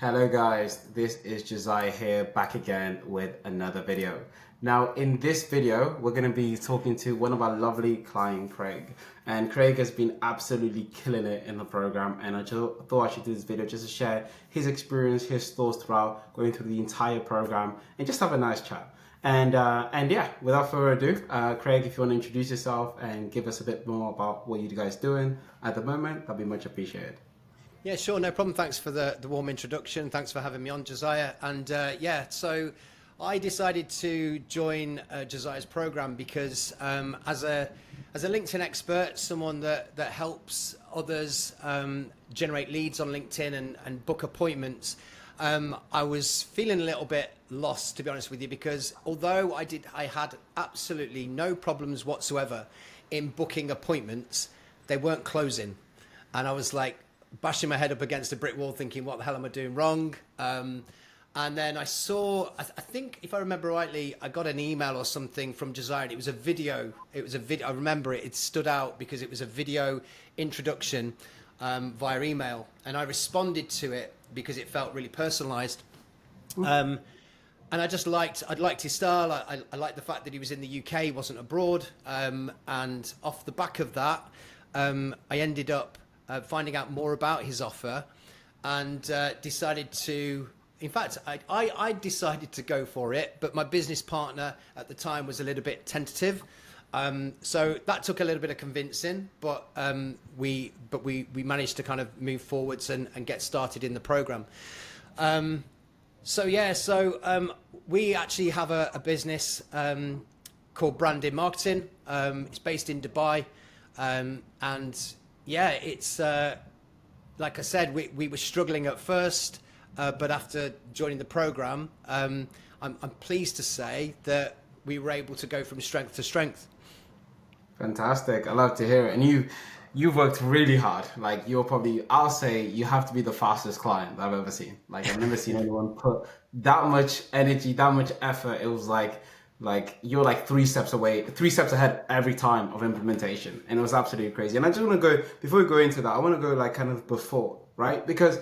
Hello guys, this is Josiah here back again with another video. Now in this video, we're going to be talking to one of our lovely client, Craig. And Craig has been absolutely killing it in the program, and I just thought I should do this video just to share his experience, his thoughts throughout going through the entire program and just have a nice chat. And yeah, without further ado, Craig, if you want to introduce yourself and give us a bit more about what you guys doing at the moment, that'd be much appreciated. Yeah, sure, no problem. Thanks for the warm introduction. Thanks for having me on, Josiah. And yeah, so I decided to join Josiah's program because as a LinkedIn expert, someone that helps others generate leads on LinkedIn and book appointments, I was feeling a little bit lost, to be honest with you, because although I had absolutely no problems whatsoever in booking appointments, they weren't closing. And I was like, bashing my head up against a brick wall thinking, what the hell am I doing wrong? And then I saw, I think if I remember rightly, I got an email or something from Josiah. It was a video. I remember it stood out because it was a video introduction via email. And I responded to it because it felt really personalized. And I'd liked his style. I liked the fact that he was in the UK, wasn't abroad. And off the back of that, I ended up finding out more about his offer and decided to, in fact, I decided to go for it, but my business partner at the time was a little bit tentative. So that took a little bit of convincing, but we managed to kind of move forwards and get started in the program. So we actually have a business called Branding Marketing. It's based in Dubai, and yeah, it's like I said, we were struggling at first, but after joining the program, I'm pleased to say that we were able to go from strength to strength. Fantastic. I love to hear it. And you've worked really hard. Like I'll say you have to be the fastest client I've ever seen. Like I've never seen anyone put that much energy, that much effort. It was like you're like 3 steps ahead every time of implementation. And it was absolutely crazy. And I just want to go, before we go into that, I want to go like kind of before, right? Because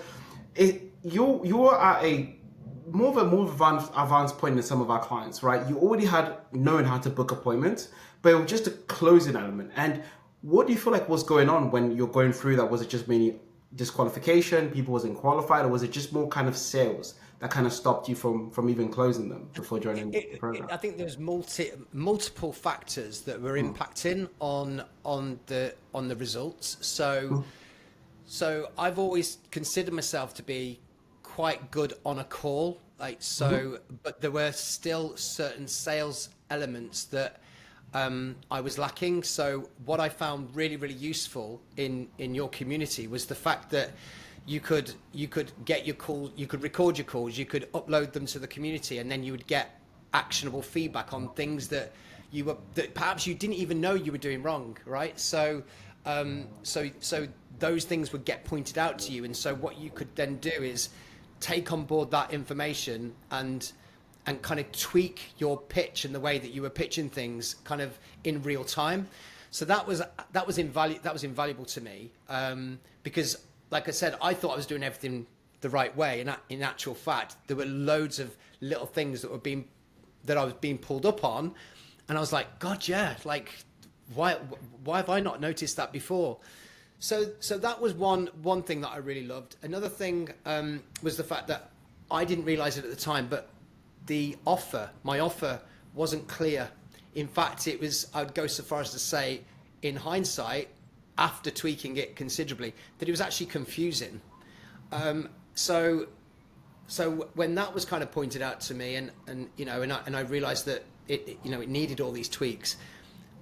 you're at a more advanced point than some of our clients, right? You already had known how to book appointments, but it was just a closing element. And what do you feel like was going on when you're going through that? Was it just mainly disqualification, people wasn't qualified, or was it just more kind of sales that kind of stopped you from even closing them before joining the program? I think there's multiple factors that were impacting on the results. So I've always considered myself to be quite good on a call, but there were still certain sales elements that I was lacking. So what I found really, really useful in your community was the fact that you could get your calls, you could record your calls, you could upload them to the community, and then you would get actionable feedback on things that perhaps you didn't even know you were doing wrong, right? So those things would get pointed out to you, and so what you could then do is take on board that information and kind of tweak your pitch and the way that you were pitching things kind of in real time. So that was invaluable to me, because like I said, I thought I was doing everything the right way, and in actual fact, there were loads of little things that I was being pulled up on, and I was like, God, yeah, like why have I not noticed that before? So that was one thing that I really loved. Another thing was the fact that I didn't realize it at the time, but my offer wasn't clear. In fact, I'd go so far as to say, in hindsight, after tweaking it considerably, that it was actually confusing. So when that was kind of pointed out to me, and I realized that it needed all these tweaks,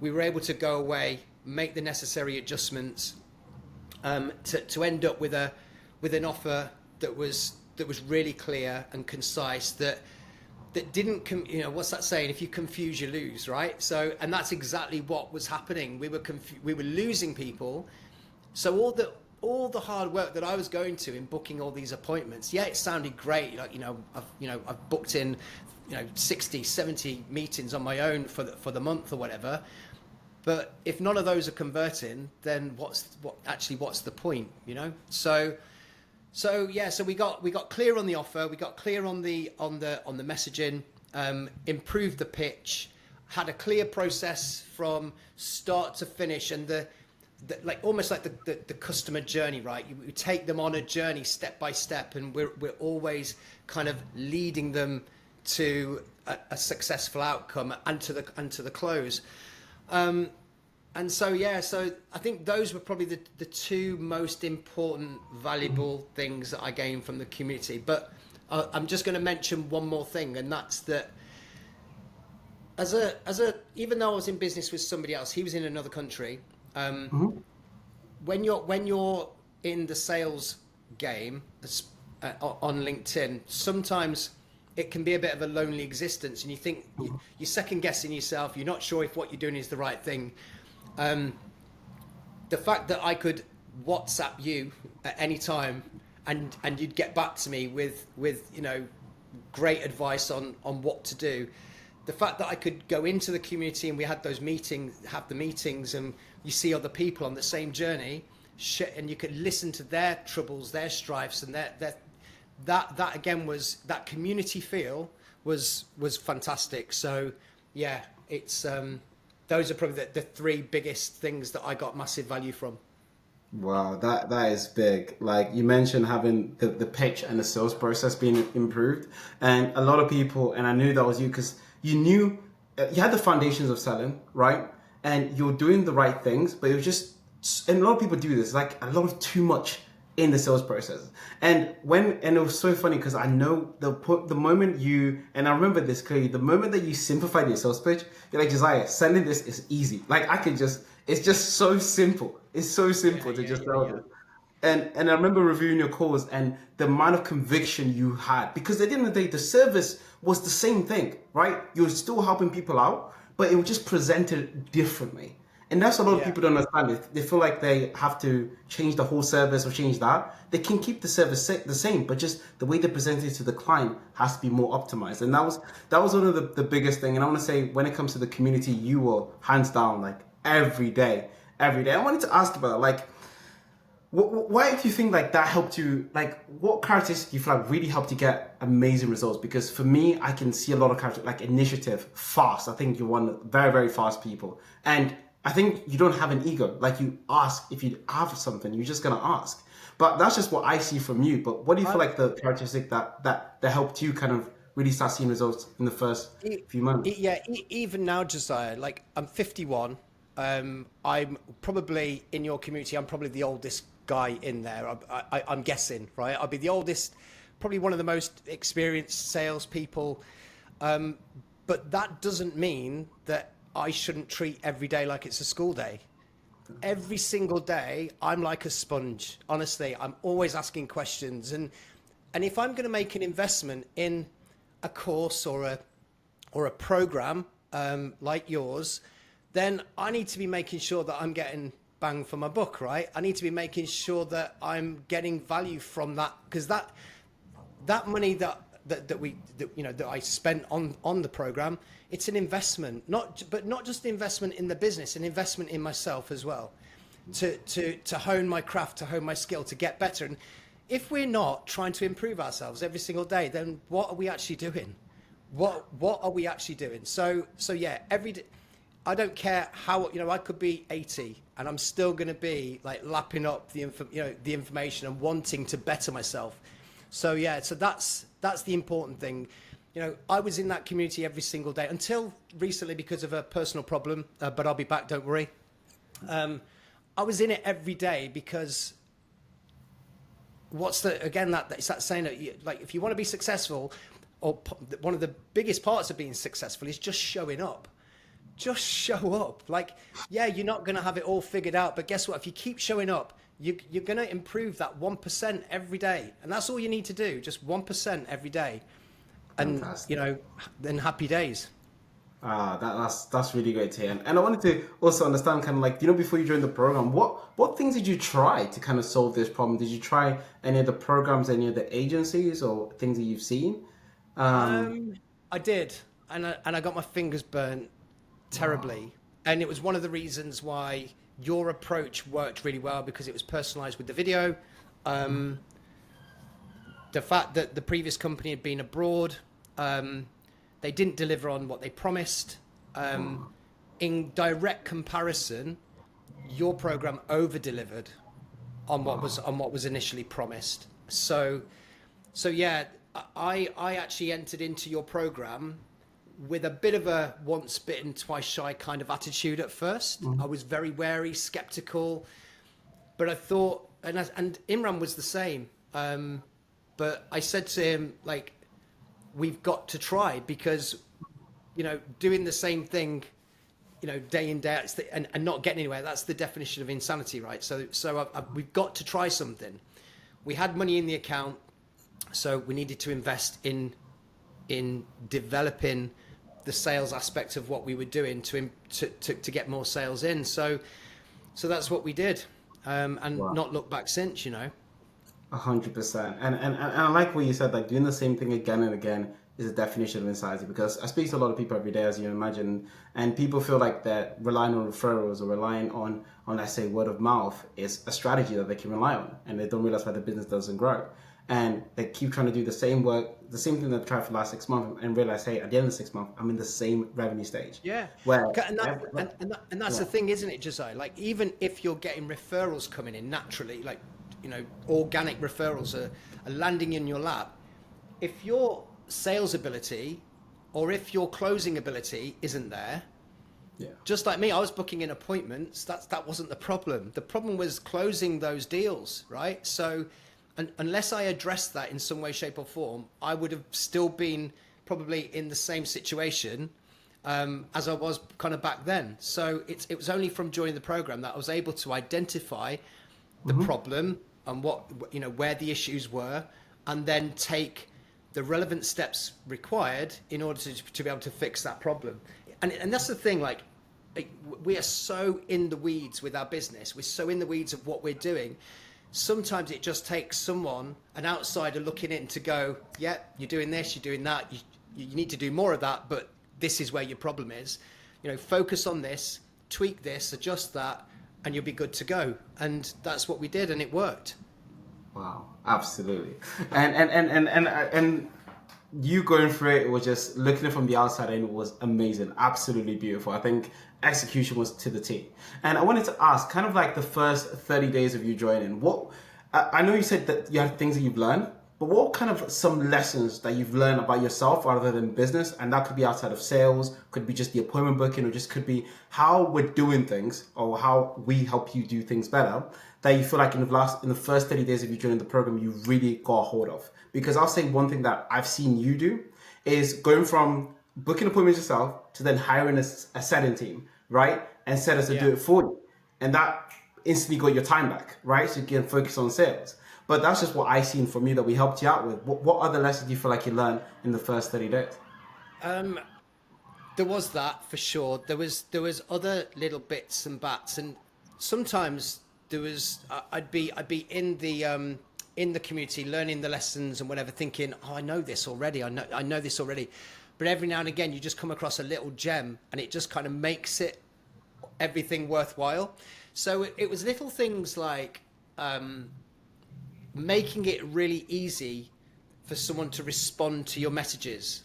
we were able to go away, make the necessary adjustments, to end up with an offer that was really clear and concise, that didn't, what's that saying? If you confuse, you lose, right? So, and that's exactly what was happening. We were losing people. So all the hard work that I was going to in booking all these appointments, yeah, it sounded great. Like, I've booked in, 60, 70 meetings on my own for the month or whatever. But if none of those are converting, then what's the point, So So yeah, so we got clear on the offer, we got clear on the messaging, improved the pitch, had a clear process from start to finish, and the like almost like the customer journey, right? You take them on a journey step by step, and we're always kind of leading them to a successful outcome and to the close. And so yeah, so I think those were probably the two most important, valuable things that I gained from the community. But I'm just going to mention one more thing, and that's that as a even though I was in business with somebody else, he was in another country. Mhm. When you're in the sales game on LinkedIn, sometimes it can be a bit of a lonely existence, and you think you're second guessing yourself. You're not sure if what you're doing is the right thing. Um, the fact that I could WhatsApp you at any time and you'd get back to me with great advice on what to do. The fact that I could go into the community and we had those meetings, have the meetings, and you see other people on the same journey, and you could listen to their troubles, their strifes, and that again was that community feel was fantastic. So yeah, it's those are probably the three biggest things that I got massive value from. Wow, that is big. Like you mentioned, having the pitch and the sales process being improved, and a lot of people, and I knew that was you because you knew you had the foundations of selling, right? And you're doing the right things, but it was just, and a lot of people do this, like a lot of too much in the sales process. And it was so funny because I know the moment you, and I remember this clearly, the moment that you simplified your sales pitch, you're like, Josiah, selling this is easy. Like I can just, it's just so simple. It's so Yeah, simple to yeah, just yeah, sell yeah. this. And I remember reviewing your calls and the amount of conviction you had because at the end of the day, the service was the same thing, right? You're still helping people out, but it was just presented differently. And that's a lot of Yeah. people don't understand it. They feel like they have to change the whole service or change that. They can keep the service the same, but just the way they present it to the client has to be more optimized. And that was one of the biggest thing. And I want to say when it comes to the community, you were hands down like every day, every day. I wanted to ask about like why do you think like that helped you? Like, what characteristics do you feel like really helped you get amazing results? Because for me, I can see a lot of character like initiative, fast. I think you're one very very fast people, and I think you don't have an ego. Like you ask if you have something, you're just gonna ask. But that's just what I see from you. But what do you feel I, like the characteristic that helped you kind of really start seeing results in the first E- few months? yeah, even now, Josiah, like I'm 51. I'm probably in your community. I'm probably the oldest guy in there. I'm guessing, right? I'll be the oldest, probably one of the most experienced salespeople. Um, but that doesn't mean that I shouldn't treat every day like it's a school day. Every single day, I'm like a sponge. Honestly, I'm always asking questions, and if I'm going to make an investment in a course or a program like yours, then I need to be making sure that I'm getting bang for my buck, right? I need to be making sure that I'm getting value from that because that money that I spent on the program, it's an investment, not just an investment in the business, an investment in myself as well, to hone my craft, to hone my skill, to get better. And if we're not trying to improve ourselves every single day, then what are we actually doing? What are we actually doing? So yeah, every day, I don't care how I could be 80 and I'm still going to be like lapping up the information and wanting to better myself. So yeah, so that's the important thing. I was in that community every single day until recently because of a personal problem, but I'll be back. Don't worry. I was in it every day because what's the again that it's that saying that like if you want to be successful, or one of the biggest parts of being successful is just showing up. Just show up. Like, yeah, you're not going to have it all figured out, but guess what? If you keep showing up, you're going to improve that 1% every day, and that's all you need to do. Just 1% every day, and Fantastic. then happy days. That's really great to hear. And I wanted to also understand kind of like, before you joined the program, what things did you try to kind of solve this problem? Did you try any of the programs, any of the agencies or things that you've seen? Um, I did, and I got my fingers burnt terribly. And it was one of the reasons why your approach worked really well because it was personalized with the video. the fact that the previous company had been abroad, they didn't deliver on what they promised. Oh, In direct comparison, your program over delivered wow. on what was initially promised. So yeah, I actually entered into your program with a bit of a once bitten twice shy kind of attitude at first. I Mhm. was very wary, skeptical, but I thought, and Imran was the same. But I said to him, like, we've got to try because, doing the same thing, day in day out, and not getting anywhere. That's the definition of insanity, right? So we've got to try something. We had money in the account, so we needed to invest in developing the sales aspect of what we were doing to get more sales in. So that's what we did, and Wow. not look back since. 100%. And I like what you said, like doing the same thing again and again is a definition of insanity because I speak to a lot of people every day, as you imagine, and people feel like that relying on referrals or relying on let's say word of mouth is a strategy that they can rely on, and they don't realize why the business doesn't grow. And they keep trying to do the same work, the same thing that they tried for the last 6 months, and realize, hey, at the end of the 6 months, I'm in the same revenue stage. Yeah, Where, and that's yeah, the thing, isn't it, Josiah? Like, even if you're getting referrals coming in naturally, like, organic referrals are landing in your lap. If your sales ability or if your closing ability isn't there, yeah, just like me, I was booking in appointments. That wasn't the problem. The problem was closing those deals, right? So, unless I addressed that in some way, shape, or form, I would have still been probably in the same situation as I was kind of back then. So it was only from joining the program that I was able to identify the hmm, problem and what where the issues were, and then take the relevant steps required in order to be able to fix that problem. And that's the thing, like, we are so in the weeds with our business. We're so in the weeds of what we're doing. Sometimes it just takes someone, an outsider, looking in to go, yeah, you're doing this, you're doing that, you need to do more of that, but this is where your problem is. Focus on this, tweak this, adjust that, and you'll be good to go. And that's what we did, and it worked. wow, absolutely. And you going through it was just looking at it from the outside and it was amazing, absolutely beautiful. I think execution was to the T. And I wanted to ask, kind of like the first 30 days of you joining, what I know you said that you had things that you've learned, but what kind of some lessons that you've learned about yourself rather than business? And that could be outside of sales, could be just the appointment booking, or just could be how we're doing things or how we help you do things better that you feel like in the first 30 days of you joining the program, you really got a hold of. Because I'll say one thing that I've seen you do is going from booking appointments yourself to then hiring a setting team, right? And setters to Yeah. do it for you. And that instantly got your time back, right? So you can focus on sales. But that's just what I seen from you that we helped you out with. What other lessons do you feel like you learned in the first 30 days? Um, there was that for sure. There was other little bits and bats, and sometimes there was I'd be in the community learning the lessons and whatever, thinking, oh, I know this already. I know this already. But every now and again, you just come across a little gem, and it just kind of makes it everything worthwhile. So it was little things like making it really easy for someone to respond to your messages.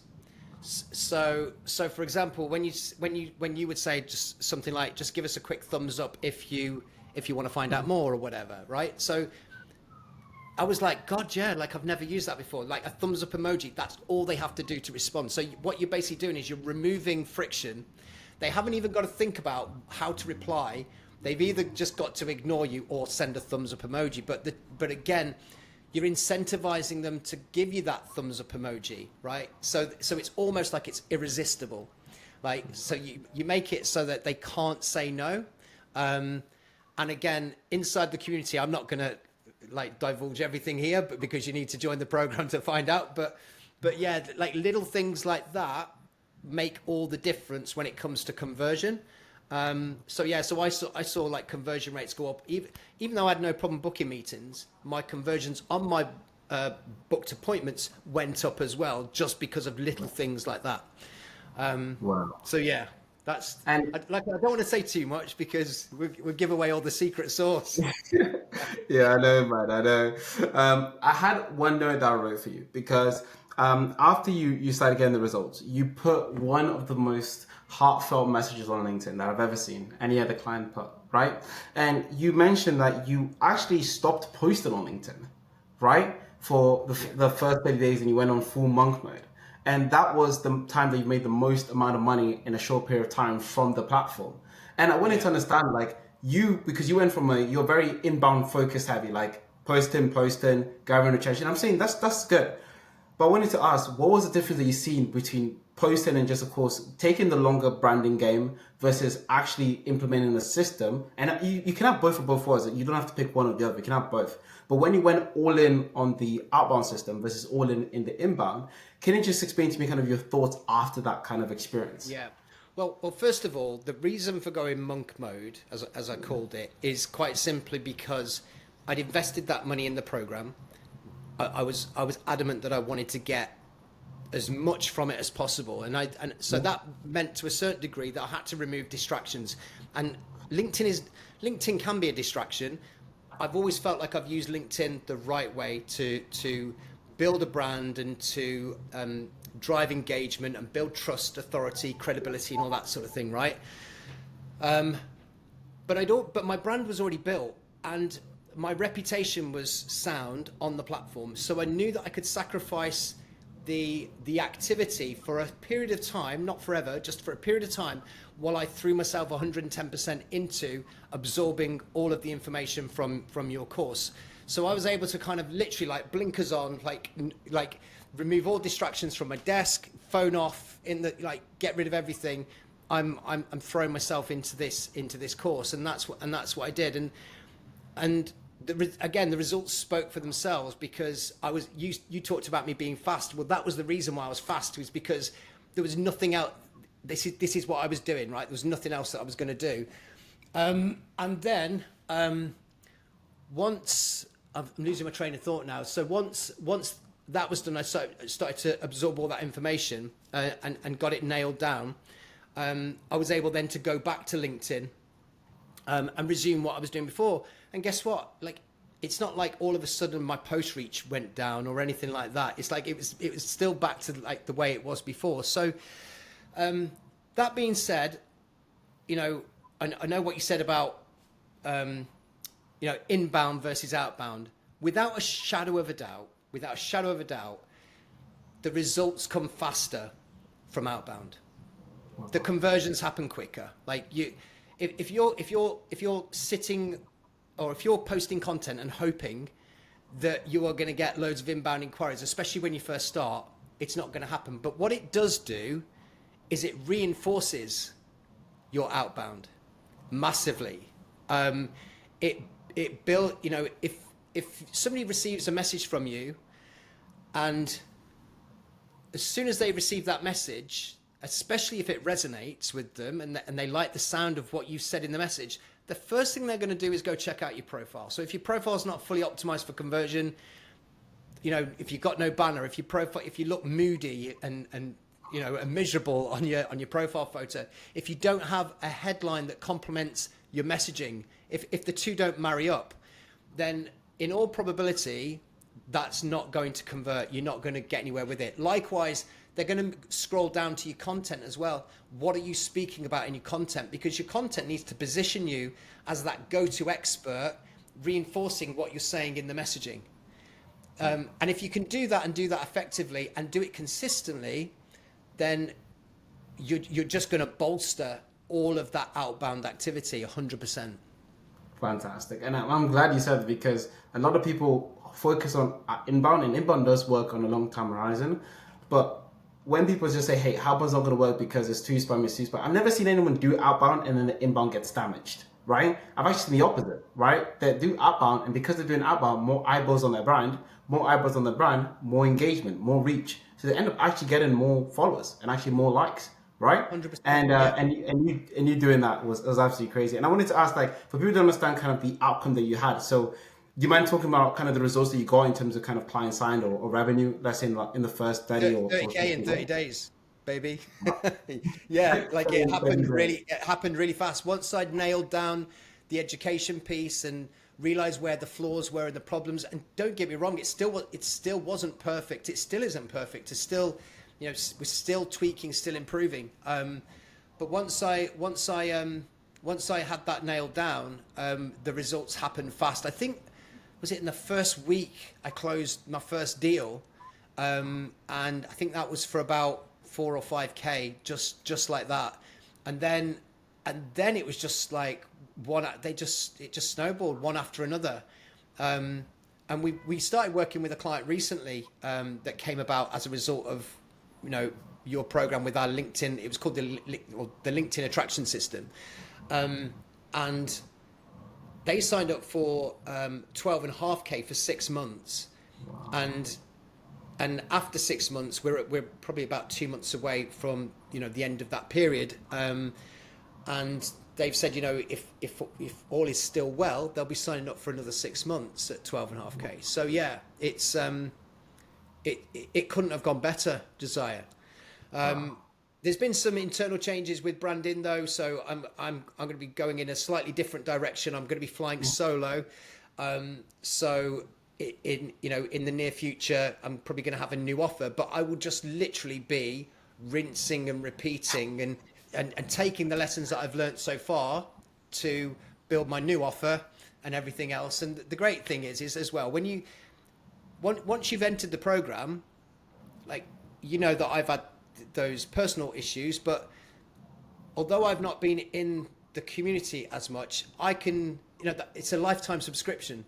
So for example, when you would say just something like, just give us a quick thumbs up if you want to find out more or whatever, right? So I was like, God, yeah, like I've never used that before. Like a thumbs up emoji, that's all they have to do to respond. So what you're basically doing is you're removing friction. They haven't even got to think about how to reply. They've either just got to ignore you or send a thumbs up emoji. But again, you're incentivizing them to give you that thumbs up emoji, right? So it's almost like it's irresistible. Like, so you make it so that they can't say no. And again, inside the community, I'm not going to like divulge everything here, but because you need to join the program to find out. But yeah, like little things like that make all the difference when it comes to conversion. So yeah, so I saw like conversion rates go up. Even though I had no problem booking meetings, my conversions on my booked appointments went up as well, just because of little things like that. Wow. So yeah, that's And like, I don't want to say too much because we'll give away all the secret sauce. Yeah, I know, man. I know. I had one note that I wrote for you because after you started getting the results, you put one of the most heartfelt messages on LinkedIn that I've ever seen any other client put, right? And you mentioned that you actually stopped posting on LinkedIn, right? For Yeah, the first 30 days and you went on full monk mode. And that was the time that you made the most amount of money in a short period of time from the platform. And I wanted yeah, to understand, like, you, because you went from you're very inbound focus heavy, like posting, gathering attention. I'm saying that's good. But I wanted to ask, what was the difference that you seen between posting and just, of course, taking the longer branding game versus actually implementing a system? And you can have both of both worlds. You don't have to pick one or the other. You can have both. But when you went all in on the outbound system versus all in the inbound, can you just explain to me kind of your thoughts after that kind of experience? yeah. Well, first of all, the reason for going monk mode, as I called it, is quite simply because I'd invested that money in the program. I was adamant that I wanted to get as much from it as possible, and so that meant to a certain degree that I had to remove distractions. And LinkedIn can be a distraction. I've always felt like I've used LinkedIn the right way to build a brand and to drive engagement and build trust, authority, credibility, and all that sort of thing, right? But I don't. But my brand was already built, and my reputation was sound on the platform. So I knew that I could sacrifice the activity for a period of time, not forever, just for a period of time, while I threw myself 110% into absorbing all of the information from your course. So I was able to kind of literally like blinkers on, like remove all distractions from my desk, phone off, in the like get rid of everything. I'm throwing myself into this course, and that's what I did. And again, the results spoke for themselves because you talked about me being fast. Well, that was the reason why I was fast, was because there was nothing else. This is what I was doing, right? There was nothing else that I was going to do. And then once I'm losing my train of thought now. So once that was done, I started to absorb all that information and got it nailed down. I was able then to go back to LinkedIn and resume what I was doing before. And guess what? Like, it's not like all of a sudden my post reach went down or anything like that. It's like it was still back to like the way it was before. So that being said, I know what you said about inbound versus outbound. Without a shadow of a doubt, the results come faster from outbound. The conversions happen quicker. Like if you're sitting, or if you're posting content and hoping that you are going to get loads of inbound inquiries, especially when you first start, it's not going to happen. But what it does do is it reinforces your outbound massively. It build, if somebody receives a message from you, and as soon as they receive that message, especially if it resonates with them and they like the sound of what you said in the message, the first thing they're going to do is go check out your profile. So if your profile is not fully optimized for conversion, if you've got no banner, if you look moody and miserable on your profile photo, if you don't have a headline that complements your messaging, if the two don't marry up, then in all probability, that's not going to convert. You're not going to get anywhere with it. Likewise, they're going to scroll down to your content as well. What are you speaking about in your content? Because your content needs to position you as that go-to expert, reinforcing what you're saying in the messaging. And if you can do that and do that effectively and do it consistently, then you're just going to bolster all of that outbound activity 100%. Fantastic. And I'm glad you said it because a lot of people focus on inbound, and inbound does work on a long time horizon. But when people just say, hey, outbound's not going to work because it's too spammy, it's too spammy, I've never seen anyone do outbound and then the inbound gets damaged, right? I've actually seen the opposite, right? They do outbound, and because they're doing outbound, more eyeballs on their brand, more engagement, more reach. So they end up actually getting more followers and actually more likes, right? 100%. And Yeah. you doing that was absolutely crazy. And I wanted to ask, like, for people to understand kind of the outcome that you had. So, do you mind talking about kind of the results that you got in terms of kind of client signed or revenue? Let's say in the first 30 or 30K in 60 30 days. days, baby. Yeah, like it happened Very really, it happened really fast. Once I'd nailed down the education piece and realize where the flaws were and the problems. And don't get me wrong, it still wasn't perfect. It still isn't perfect. It's still, we're still tweaking, still improving. But once I had that nailed down, the results happened fast. I think, was it in the first week I closed my first deal, and I think that was for about 4 or 5K, just like that, and then it was just like it just snowballed one after another, and we started working with a client recently that came about as a result of your program with our LinkedIn. It was called the LinkedIn attraction system. And they signed up for 12.5K for 6 months, Wow. and after 6 months, we're probably about 2 months away from the end of that period, and they've said if all is still well, they'll be signing up for another 6 months at 12.5K. So yeah, it's it couldn't have gone better, Josiah. Wow. There's been some internal changes with branding though, so I'm going to be going in a slightly different direction. I'm going to be flying solo, so in the near future, I'm probably going to have a new offer, but I will just literally be rinsing and repeating and taking the lessons that I've learned so far to build my new offer and everything else. And the great thing is as well, once you've entered the program, like that I've had those personal issues, but although I've not been in the community as much, I can, it's a lifetime subscription.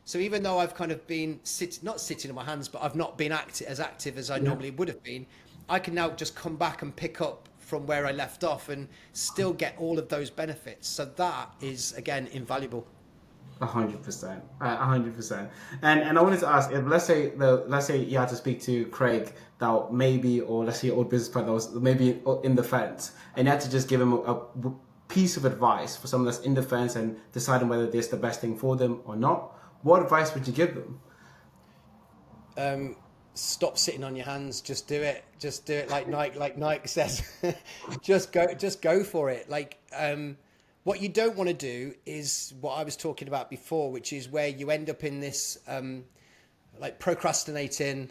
So even though I've kind of been not sitting on my hands, but I've not been as active as I Yeah. normally would have been, I can now just come back and pick up from where I left off and still get all of those benefits. So that is again invaluable. 100%, 100%. And I wanted to ask, if let's say you had to speak to Craig that maybe, or let's say your old business partner that was maybe in the fence, and you had to just give him a piece of advice for someone that's in the fence and deciding whether this is the best thing for them or not, what advice would you give them? Stop sitting on your hands. Just do it like Nike says. Just go for it. What you don't want to do is what I was talking about before, which is where you end up in this like procrastinating,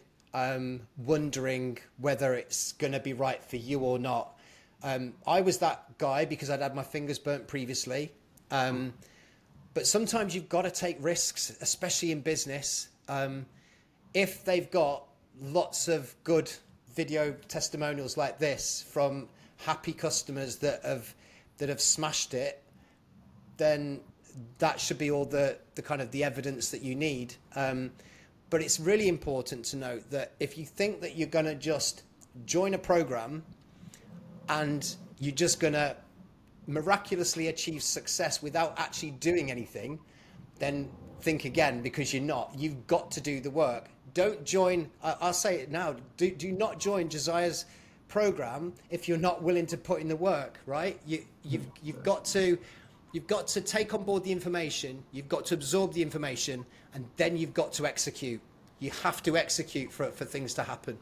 wondering whether it's going to be right for you or not. I was that guy because I'd had my fingers burnt previously. But sometimes you've got to take risks, especially in business. If they've got lots of good video testimonials like this from happy customers that have smashed it, then that should be all the kind of the evidence that you need. But it's really important to note that if you think that you're going to just join a program and you're just going to miraculously achieve success without actually doing anything, then think again, because you're not. You've got to do the work. Don't join, I'll say it now, do not join Josiah's program if you're not willing to put in the work, right? You've got to take on board the information, you've got to absorb the information, and then you've got to execute. You have to execute for things to happen.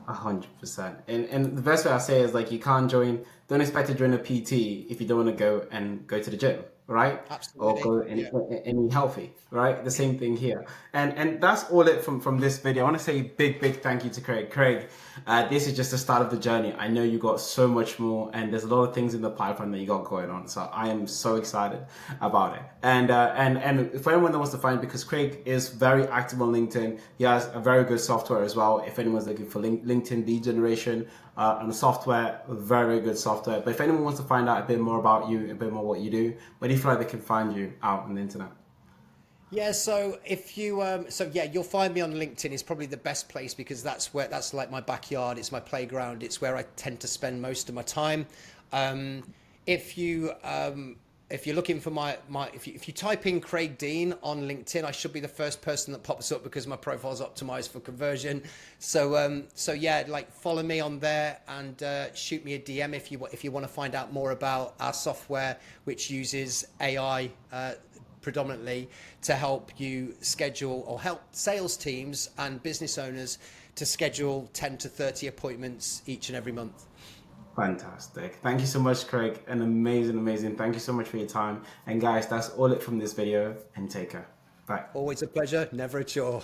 100%. And the best way I say is like you can't join. Don't expect to join a PT if you don't want to go to the gym, right? Or Absolutely. go Yeah. and eat healthy, right? The same thing here. And that's all it from this video. I want to say big thank you to Craig. Craig, this is just the start of the journey. I know you got so much more, and there's a lot of things in the pipeline that you got going on. So I am so excited about it. And for anyone that wants to find, because Craig is very active on LinkedIn, he has a very good software as well. If anyone's looking for LinkedIn lead generation and the software, very good software. But if anyone wants to find out a bit more about you, a bit more what you do, where do you feel like they can find you out on the internet? Yeah, so if you you'll find me on LinkedIn. Is probably the best place because that's like my backyard. It's my playground. It's where I tend to spend most of my time. If you if you're looking for if you type in Craig Dean on LinkedIn, I should be the first person that pops up because my profile's optimized for conversion. So yeah, like follow me on there and shoot me a DM if you want to find out more about our software, which uses AI. Predominantly to help you schedule or help sales teams and business owners to schedule 10 to 30 appointments each and every month. Fantastic. Thank you so much, Craig. An amazing, amazing. Thank you so much for your time. And guys, that's all it from this video, and take care. Bye. Always a pleasure, never a chore.